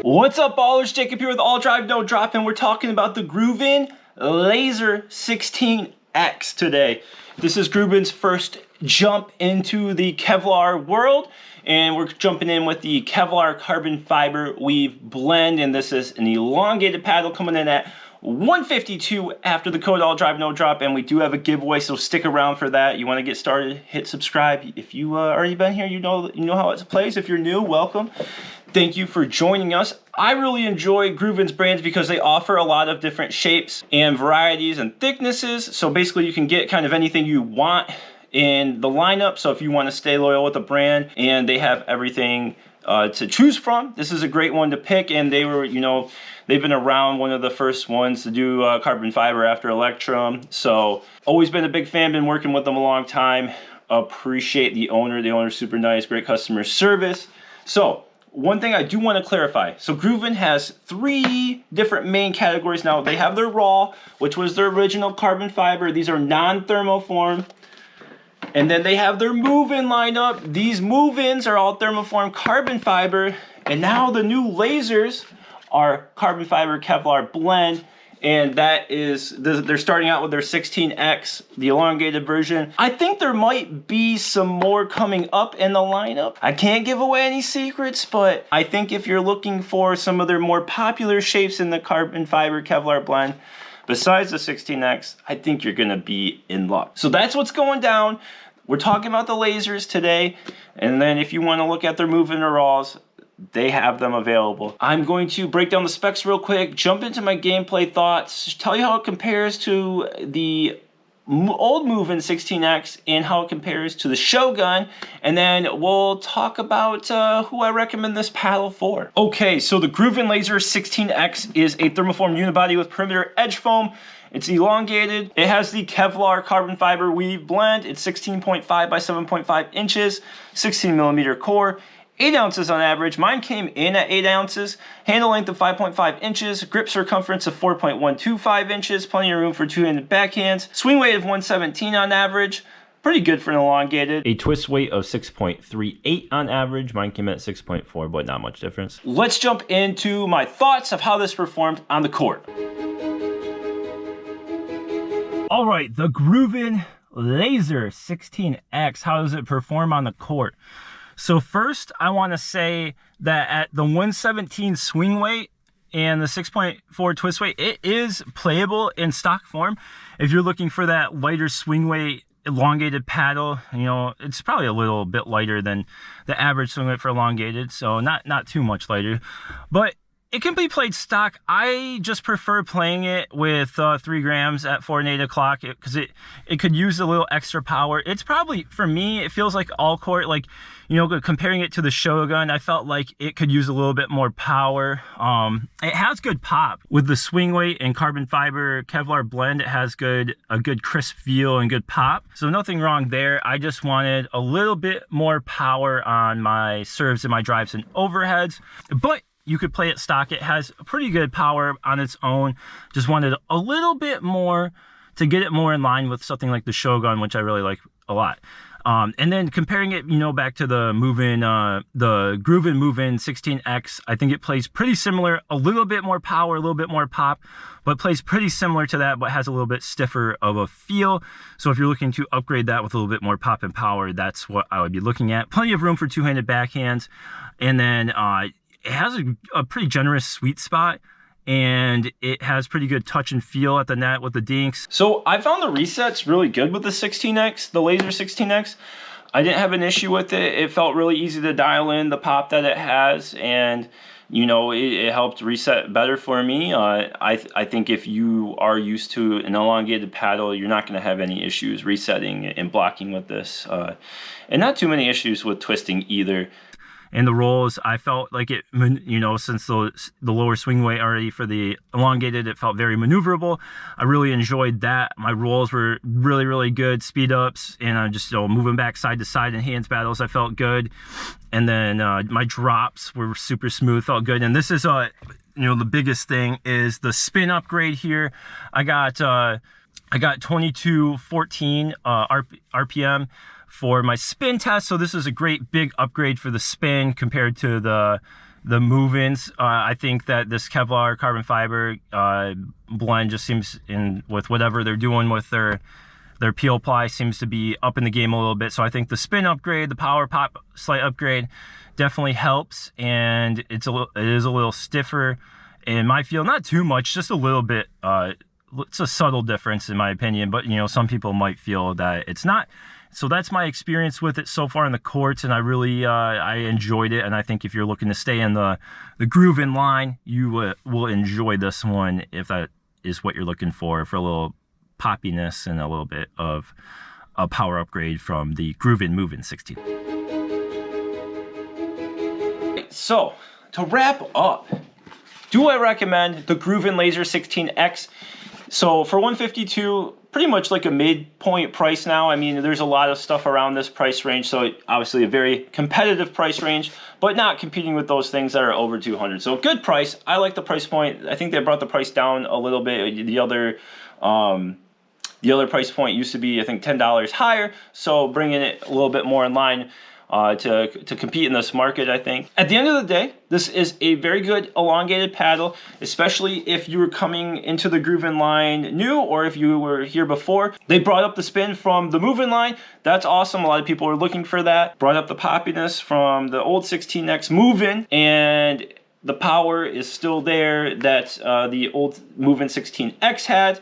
What's up, ballers? Jacob here with AllDriveNoDrop, and we're talking about the GRÜVN LAZR-16X today. This is GRÜVN's first jump into the Kevlar world, and we're jumping in with the Kevlar carbon fiber weave blend, and this is an elongated paddle coming in at 152 after the code AllDriveNoDrop, and we do have a giveaway, so stick around for that. You want to get started, hit subscribe. If you already been here, you know how it plays. If you're new, welcome. Thank you for joining us. I really enjoy GRÜVN's brands because they offer a lot of different shapes and varieties and thicknesses. So basically you can get kind of anything you want in the lineup. So if you want to stay loyal with a brand and they have everything to choose from, this is a great one to pick. And they were, they've been around, one of the first ones to do carbon fiber after Electrum. So always been a big fan, been working with them a long time. Appreciate the owner. The owner's super nice, great customer service. So one thing I do want to clarify. So GRÜVN has 3 different main categories now. They have their raw, which was their original carbon fiber. These are non-thermoform. And then they have their move-in lineup. These move-ins are all thermoform carbon fiber. And now the new lasers are carbon fiber Kevlar blend. And that is, they're starting out with their 16X, the elongated version. I think there might be some more coming up in the lineup. I can't give away any secrets, but I think if you're looking for some of their more popular shapes in the carbon fiber Kevlar blend, besides the 16X, I think you're gonna be in luck. So that's what's going down. We're talking about the lasers today. And then if you wanna look at their move-in or raws, they have them available. I'm going to break down the specs real quick, jump into my gameplay thoughts, tell you how it compares to the old move-in 16X and how it compares to the Shogun, and then we'll talk about who I recommend this paddle for. Okay, so the GRÜVN LAZR-16X is a thermoform unibody with perimeter edge foam. It's elongated. It has the Kevlar carbon fiber weave blend. It's 16.5 by 7.5 inches, 16 millimeter core. 8 ounces on average. Mine came in at 8 ounces. Handle length of 5.5 inches. Grip circumference of 4.125 inches. Plenty of room for 2-handed backhands. Swing weight of 117 on average. Pretty good for an elongated. A twist weight of 6.38 on average. Mine came in at 6.4, but not much difference. Let's jump into my thoughts of how this performed on the court. All right, the GRÜVN LAZR-16X. How does it perform on the court? So first, I want to say that at the 117 swing weight and the 6.4 twist weight, it is playable in stock form. If you're looking for that lighter swing weight, elongated paddle, it's probably a little bit lighter than the average swing weight for elongated, so not too much lighter. But it can be played stock. I just prefer playing it with 3 grams at 4 and 8 o'clock because it could use a little extra power. It's probably, for me, it feels like all court, like, comparing it to the Shogun, I felt like it could use a little bit more power. It has good pop. With the swing weight and carbon fiber Kevlar blend, it has a good crisp feel and good pop. So nothing wrong there. I just wanted a little bit more power on my serves and my drives and overheads. But you could play it stock. It has pretty good power on its own. Just wanted a little bit more to get it more in line with something like the Shogun, which I really like a lot. And then comparing it, back to the the GRÜVN move-in 16X, I think it plays pretty similar, a little bit more power, a little bit more pop, but plays pretty similar to that, but has a little bit stiffer of a feel. So if you're looking to upgrade that with a little bit more pop and power, that's what I would be looking at. Plenty of room for 2-handed backhands. And then it has a pretty generous sweet spot, and it has pretty good touch and feel at the net with the dinks. So I found the resets really good with the 16X, the LAZR-16X. I didn't have an issue with it. It felt really easy to dial in the pop that it has, and it helped reset better for me. I think if you are used to an elongated paddle, you're not going to have any issues resetting and blocking with this, and not too many issues with twisting either. And the rolls, I felt like it, since the lower swing weight already for the elongated, it felt very maneuverable. I really enjoyed that. My rolls were really, really good, speed ups, and I'm just moving back side to side in hands battles, I felt good. And then my drops were super smooth, felt good. And this is, the biggest thing is the spin upgrade here. I got 2214 RPM. For my spin test. So this is a great big upgrade for the spin compared to the the move-ins. I think that this Kevlar carbon fiber blend just seems, in with whatever they're doing with their peel ply, seems to be up in the game a little bit. So I think the spin upgrade, the power pop slight upgrade definitely helps, and it is a little stiffer in my feel, not too much, just a little bit. It's a subtle difference in my opinion, but you know, some people might feel that it's not. So that's my experience with it so far in the courts, and I really I enjoyed it. And I think if you're looking to stay in the GRÜVN line, you will enjoy this one if that is what you're looking for a little poppiness and a little bit of a power upgrade from the GRÜVN Move-In 16. So to wrap up, do I recommend the GRÜVN LAZR-16X? So for 152, pretty much like a midpoint price now. I mean, there's a lot of stuff around this price range, so obviously a very competitive price range, but not competing with those things that are over 200. So good price. I like the price point. I think they brought the price down a little bit. The other price point used to be, I think, $10 higher. So bringing it a little bit more in line to compete in this market, I think. At the end of the day, this is a very good elongated paddle, especially if you were coming into the GRÜVN line new, or if you were here before. They brought up the spin from the Move-In line. That's awesome. A lot of people are looking for that. Brought up the poppiness from the old 16X Move-In, and the power is still there that the old Move-In 16X had,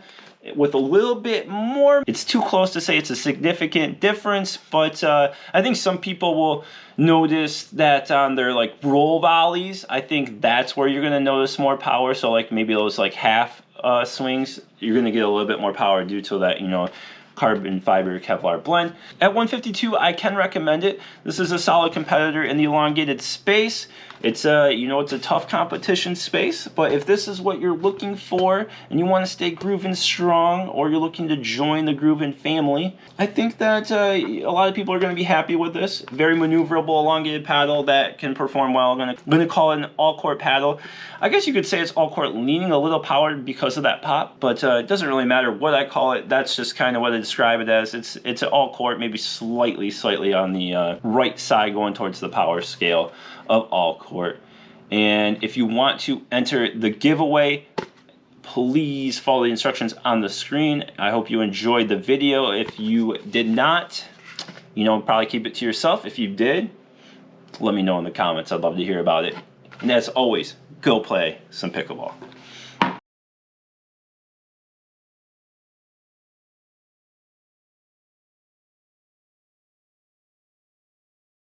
with a little bit more. It's too close to say it's a significant difference, but I think some people will notice that on their like roll volleys, I think that's where you're gonna notice more power. So like maybe those like half swings, you're gonna get a little bit more power due to that, you know, carbon fiber Kevlar blend. At 152, I can recommend it. This is a solid competitor in the elongated space. It's you know, it's a tough competition space, but if this is what you're looking for and you want to stay GRÜVN strong, or you're looking to join the GRÜVN family, I think that a lot of people are going to be happy with this. Very maneuverable elongated paddle that can perform well. I'm going to call it an all-court paddle. I guess you could say it's all-court leaning, a little powered because of that pop, but it doesn't really matter what I call it. That's just kind of what I describe it as. It's an all-court, maybe slightly on the right side going towards the power scale of all court. And if you want to enter the giveaway, please follow the instructions on the screen. I hope you enjoyed the video. If you did not, you know, probably keep it to yourself. If you did, let me know in the comments. I'd love to hear about it. And as always, go play some pickleball.